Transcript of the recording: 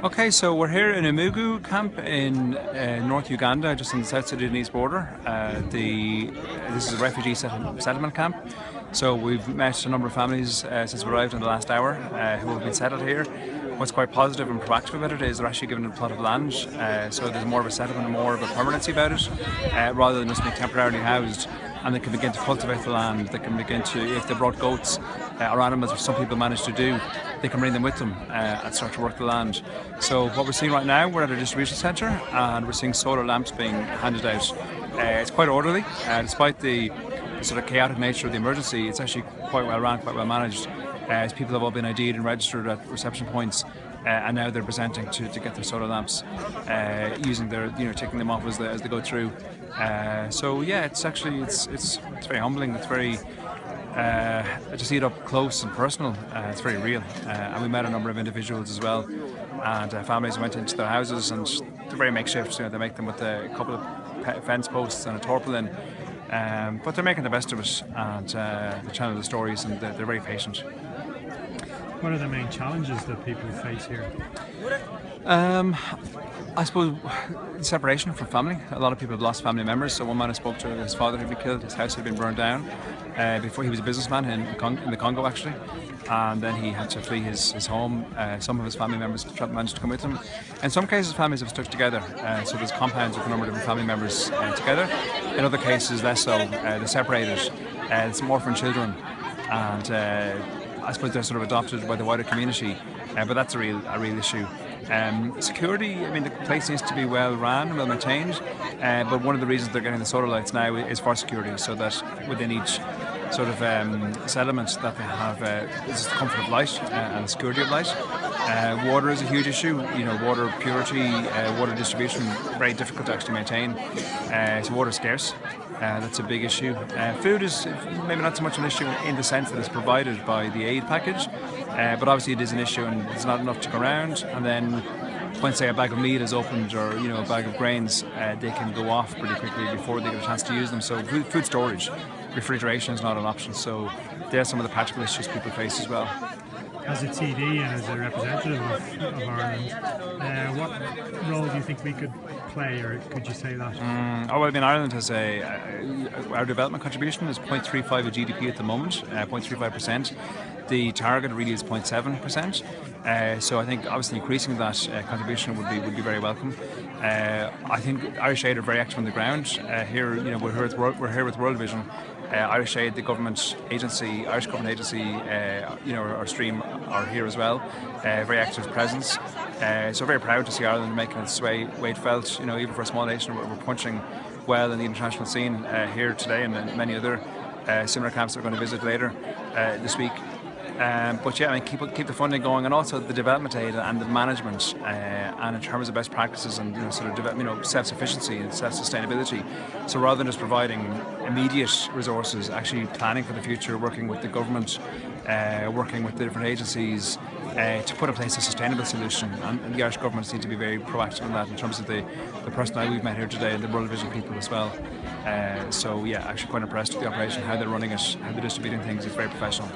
Okay, so we're here in Umugu camp in North Uganda, just on the South Sudanese border. This is a refugee settlement camp. So we've met a number of families since we arrived in the last hour who have been settled here. What's quite positive and proactive about it is they're actually given a plot of land, so there's more of a settlement and more of a permanency about it, rather than just being temporarily housed. And they can begin to cultivate the land. They can begin to, if they brought goats or animals, which some people manage to do, they can bring them with them and start to work the land. So what we're seeing right now, we're at a distribution centre and we're seeing solar lamps being handed out. It's quite orderly, despite the sort of chaotic nature of the emergency. It's actually quite well run, quite well managed, as people have all been ID'd and registered at reception points. And now they're presenting to get their solar lamps, using their, taking them off as they go through. So yeah, it's actually it's very humbling. It's very to see it up close and personal. It's very real, and we met a number of individuals as well, and families went into their houses, and they're very makeshift. They make them with a couple of fence posts and a tarpaulin, but they're making the best of it, and they're telling the stories, and they're very patient. What are the main challenges that people face here? I suppose separation from family. A lot of people have lost family members. So one man I spoke to, his father had been killed, his house had been burned down. Before, he was a businessman in the Congo actually, and then he had to flee his home. Some of his family members managed to come with him. In some cases, families have stuck together, so there's compounds with a number of different family members together. In other cases, less so. They're separated. Some orphan children, and I suppose they're sort of adopted by the wider community, but that's a real issue. Security, I mean, the place needs to be well run, well maintained, but one of the reasons they're getting the solar lights now is for security, so that within each sort of settlement that they have is the comfort of light and the security of light. Water is a huge issue, water purity, water distribution, very difficult to actually maintain, so water is scarce. That's a big issue. Food is maybe not so much an issue in the sense that it's provided by the aid package, but obviously it is an issue and there's not enough to go around. And then when, say, a bag of meat is opened or a bag of grains, they can go off pretty quickly before they get a chance to use them. So food storage, refrigeration is not an option. So there are some of the practical issues people face as well. As a TD and as a representative of Ireland, what role do you think we could play, or could you say that? Ireland has our development contribution is 0.35 of GDP at the moment, 0.35%. The target really is 0.7%. So I think obviously increasing that contribution would be very welcome. I think Irish Aid are very active on the ground. Here, we're here with World Vision. Irish Aid, the government agency, Irish government agency, our stream are here as well. Very active presence. So very proud to see Ireland making its weight felt. Even for a small nation, we're punching well in the international scene here today, and many other similar camps that we're going to visit later this week. But yeah, I mean, keep the funding going, and also the development aid and the management, and in terms of best practices and self-sufficiency and self-sustainability. So rather than just providing immediate resources, actually planning for the future, working with the government, working with the different agencies to put in place a sustainable solution. And the Irish government seem to be very proactive in that in terms of the personnel we've met here today and the World Vision people as well. So yeah, actually quite impressed with the operation, how they're running it, how they're distributing things. It's very professional.